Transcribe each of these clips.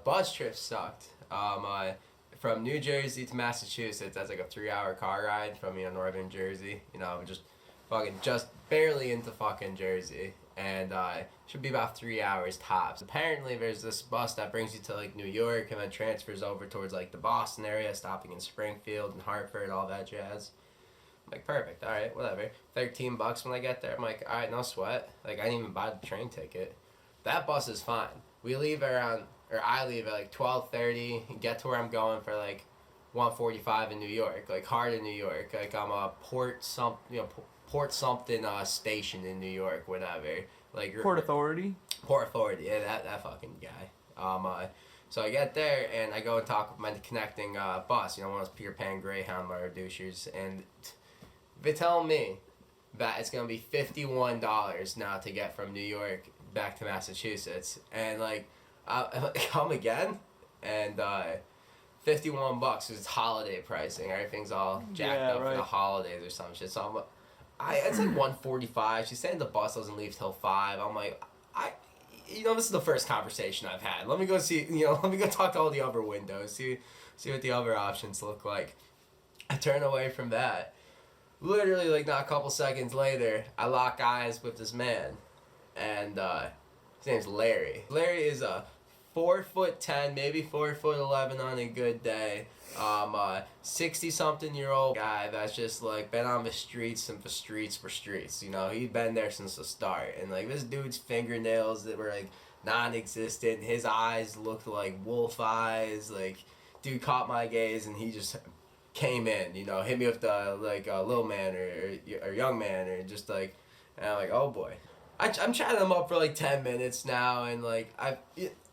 bus trip sucked. From New Jersey to Massachusetts, that's like a 3-hour car ride from northern Jersey. Just barely into fucking Jersey, and should be about 3 hours tops. Apparently, there's this bus that brings you to like New York and then transfers over towards like the Boston area, stopping in Springfield and Hartford, all that jazz. I'm like, perfect, all right, whatever. $13 when I get there. I'm like, all right, no sweat. Like, I didn't even buy the train ticket. That bus is fine. I leave at like 12:30, get to where I'm going for like 1:45 in New York, like hard in New York. Like I'm a Port something station in New York, whatever. Like Port Authority. Port Authority, yeah, that fucking guy. So I get there and I go and talk with my connecting bus, one of those Peter Pan Greyhound motor douchers, and they tell me that it's gonna be $51 now to get from New York back to Massachusetts, and like. Come again, and $51 because it's holiday pricing. Everything's all jacked up for the holidays or some shit. So it's like 1:45. She's saying the bus doesn't leave till 5. I'm like, this is the first conversation I've had. Let me go see. Let me go talk to all the other windows. See what the other options look like. I turn away from that. Literally, like not a couple seconds later, I lock eyes with this man, and his name's Larry. Larry is a 4'10", maybe 4'11" on a good day. 60-something-year-old guy that's just like been on the streets and the streets were streets. He'd been there since the start. And like this dude's fingernails that were like non-existent. His eyes looked like wolf eyes. Like dude caught my gaze and he just came in. Hit me with the like little man or young man or just like, and I'm like, oh boy. I'm chatting him up for like 10 minutes now, and like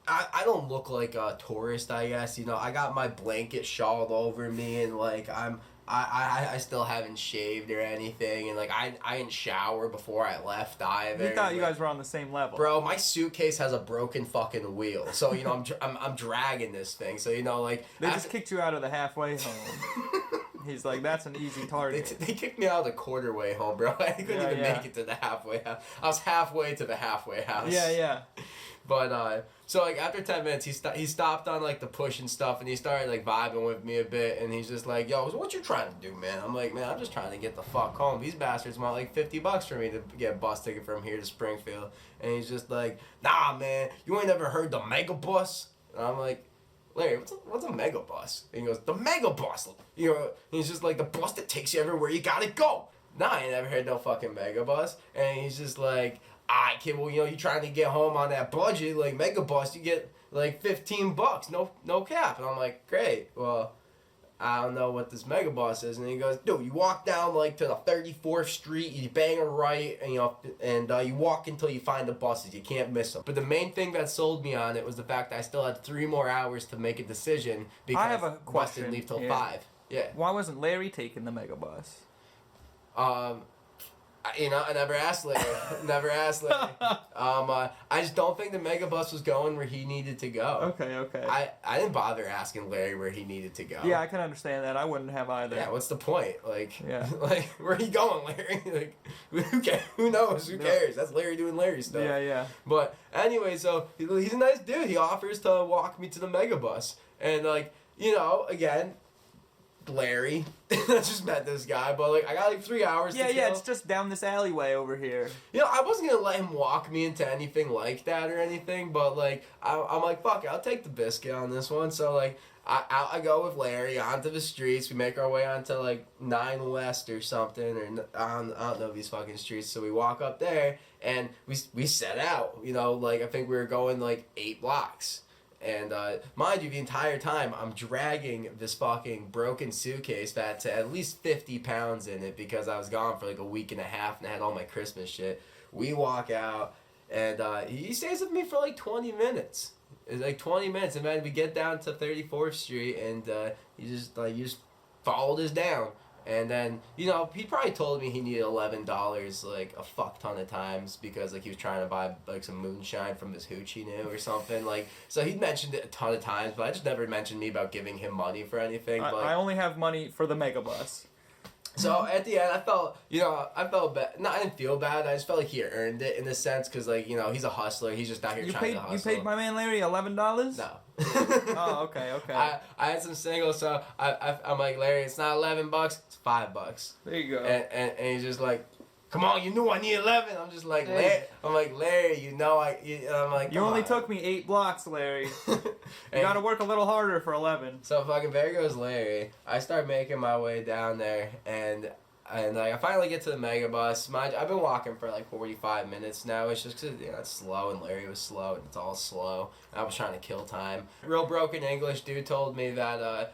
I don't look like a tourist, I guess. I got my blanket shawled over me, and like I still haven't shaved or anything, and like I didn't shower before I left either. You thought you guys were on the same level, bro. My suitcase has a broken fucking wheel, so I'm dragging this thing. So like they just kicked you out of the halfway home. He's like, that's an easy target. They kicked me out of the quarter way home, bro. I couldn't even make it to the halfway house. I was halfway to the halfway house. Yeah. But so like after 10 minutes, he stopped on like the push and stuff, and he started like vibing with me a bit, and he's just like, yo, what you trying to do, man? I'm like, man, I'm just trying to get the fuck home. These bastards want like $50 for me to get a bus ticket from here to Springfield, and he's just like, nah, man, you ain't never heard the mega bus? And I'm like, Larry, what's a mega bus? And he goes, the mega bus. And he's just like, the bus that takes you everywhere you gotta go. Nah, I ain't never heard no fucking mega bus. And he's just like, alright, kid, well, you trying to get home on that budget, like mega bus, you get like $15, no cap. And I'm like, great, well, I don't know what this mega bus is. And he goes, dude, you walk down like to the 34th Street, you bang a right, and you walk until you find the buses. You can't miss them. But the main thing that sold me on it was the fact that I still had 3 more hours to make a decision because I have a bus didn't leave till 5. Yeah. Why wasn't Larry taking the mega bus? I never asked Larry. I just don't think the mega bus was going where he needed to go. Okay. I didn't bother asking Larry where he needed to go. Yeah, I can understand that. I wouldn't have either. Yeah, what's the point? Like, yeah. Like, where are you going, Larry? Like, who knows? Who cares? That's Larry doing Larry stuff. Yeah. But anyway, so he's a nice dude. He offers to walk me to the mega bus. And, like, again, Larry. I just met this guy, but like I got like 3 hours to kill. Yeah, it's just down this alleyway over here. I wasn't gonna let him walk me into anything like that or anything, but like I'm like, fuck it, I'll take the biscuit on this one. So like I go with Larry onto the streets. We make our way onto like 9 West or something, or I don't know these fucking streets. So we walk up there and we set out. Like I think we were going like 8 blocks. And mind you, the entire time I'm dragging this fucking broken suitcase that's at least 50 pounds in it because I was gone for like a week and a half and I had all my Christmas shit. We walk out and he stays with me for like 20 minutes. It's like 20 minutes, and then we get down to 34th Street and he just followed us down. And then, he probably told me he needed $11 like a fuck ton of times because like he was trying to buy like some moonshine from his hooch he knew or something. Like, so he'd mentioned it a ton of times, but I just never mentioned me about giving him money for anything. I only have money for the mega bus. So at the end, I felt bad. No, I didn't feel bad. I just felt like he earned it in a sense, because like he's a hustler. He's just out here trying to hustle. You paid my man Larry $11? No. Oh, okay. I had some singles, so I'm like, Larry, it's not $11, it's $5. There you go. And he's just like, come on, you knew I need 11. I'm just like, Hey. Larry, I'm like, You only took me 8 blocks, Larry. You gotta work a little harder for 11. So fucking there goes Larry. I start making my way down there, and like I finally get to the mega bus. I've been walking for like 45 minutes now. It's just 'cause it's slow, and Larry was slow, and it's all slow. And I was trying to kill time. Real broken English dude told me that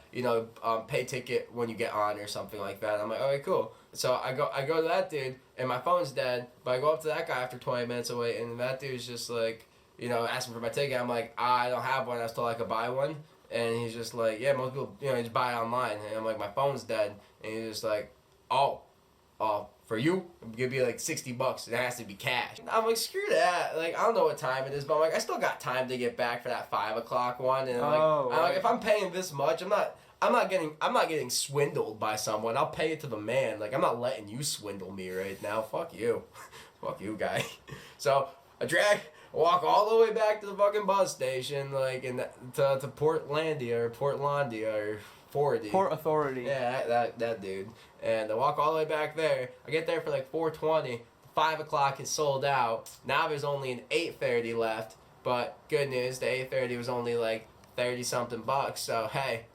pay ticket when you get on or something like that. I'm like, okay, cool. So I go to that dude, and my phone's dead. But I go up to that guy after 20 minutes away, and that dude's just like, asking for my ticket. I'm like, I don't have one. I was told I could buy one. And he's just like, yeah, most people, just buy it online. And I'm like, my phone's dead. And he's just like, oh, for you, it'll give you like $60. It has to be cash. I'm like, screw that. Like, I don't know what time it is, but I'm like, I still got time to get back for that 5 o'clock one. And I'm like, if I'm paying this much, I'm not getting swindled by someone. I'll pay it to the man. Like, I'm not letting you swindle me right now. Fuck you. Fuck you, guy. So I walk all the way back to the fucking bus station, like, to Portlandia or 40. Port Authority. Yeah, that dude. And I walk all the way back there. I get there for like 4:20. 5 o'clock is sold out. Now there's only an 8:30 left. But good news, the 8:30 was only like 30-something bucks. So hey,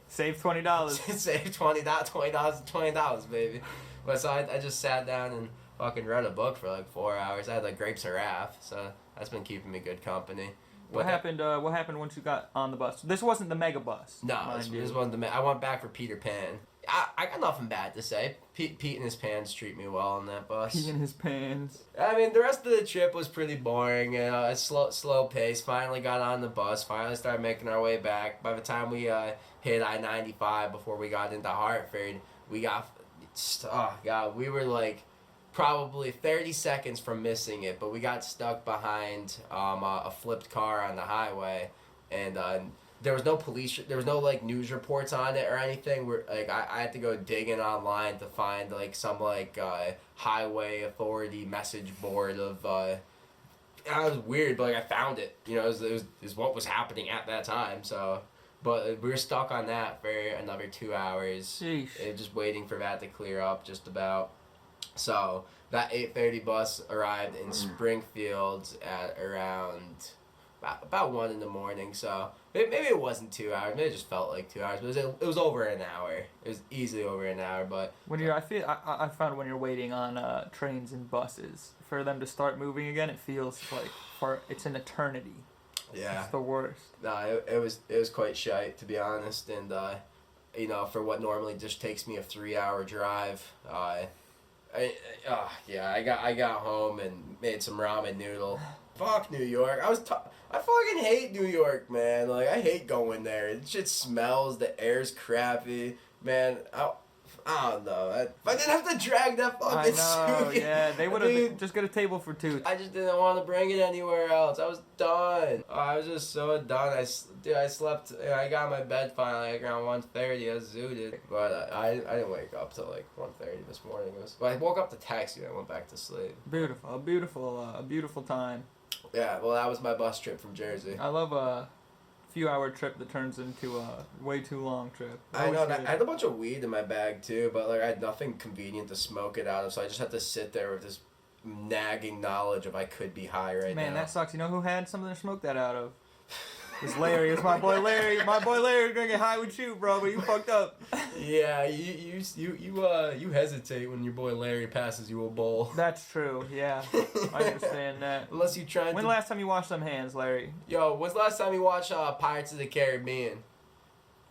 save $20. Save $20, baby. But so I just sat down and fucking read a book for like 4 hours. I had like Grapes of Wrath, so that's been keeping me good company. What happened once you got on the bus? This wasn't the mega bus. No, this wasn't I went back for Peter Pan. I got nothing bad to say. Pete and his pants treat me well on that bus. Pete and his pants. I mean, the rest of the trip was pretty boring. It's slow pace. Finally got on the bus. Finally started making our way back. By the time we hit I-95 before we got into Hartford, we were like probably 30 seconds from missing it, but we got stuck behind a flipped car on the highway, and there was no there was no like news reports on it or anything. I had to go digging online to find like some like highway authority message board of it was weird, but like I found it. It was what was happening at that time. So, but we were stuck on that for another 2 hours, just waiting for that to clear up just about. So that 8:30 bus arrived in Springfield at around about 1 in the morning. So maybe it wasn't 2 hours. Maybe it just felt like 2 hours. But it was over an hour. It was easily over an hour. But I found when you're waiting on trains and buses for them to start moving again, it feels like it's an eternity. Yeah, it's the worst. No, it was quite shite, to be honest. And for what normally just takes me a 3-hour drive, I got home and made some ramen noodle. Fuck New York. I fucking hate New York, man. Like, I hate going there. It shit smells. The air's crappy. Man, I don't know. If I didn't have to drag that fucking suit. Yeah, they would have just got a table for two. I just didn't want to bring it anywhere else. I was done. I was just so done. I slept. I got in my bed finally like around 1:30. I was zooted. But I didn't wake up till like 1:30 this morning. I woke up to text you and I went back to sleep. Beautiful. A beautiful time. Yeah, well, that was my bus trip from Jersey. I love a few-hour trip that turns into a way too long trip. I know. I had a bunch of weed in my bag too, but like I had nothing convenient to smoke it out of, so I just had to sit there with this nagging knowledge of I could be high right now. Man, that sucks. You know who had something to smoke that out of? It's Larry. It's my boy Larry. My boy Larry's gonna get high with you, bro. But you fucked up. Yeah, you hesitate when your boy Larry passes you a bowl. That's true. Yeah, I understand that. Unless you try. When the last time you washed them hands, Larry? Yo, when's the last time you watched Pirates of the Caribbean?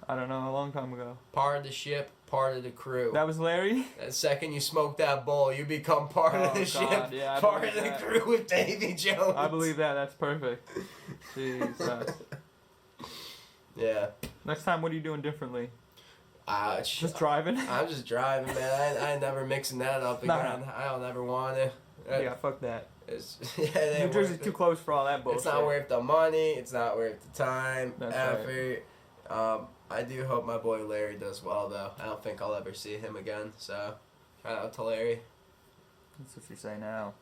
I don't know. A long time ago. Part of the ship, part of the crew. That was Larry? The second you smoke that bowl, you become part of the ship, yeah, part of the crew with Davy Jones. I believe that. That's perfect. Jesus. Yeah. Next time, what are you doing differently? Just driving? I'm just driving, man. I ain't never mixing that up again. I don't ever want to. Yeah, fuck that. New Jersey's too close for all that bullshit. It's not worth the money. It's not worth the time, effort. I do hope my boy Larry does well, though. I don't think I'll ever see him again, so shout out to Larry. That's what you say now.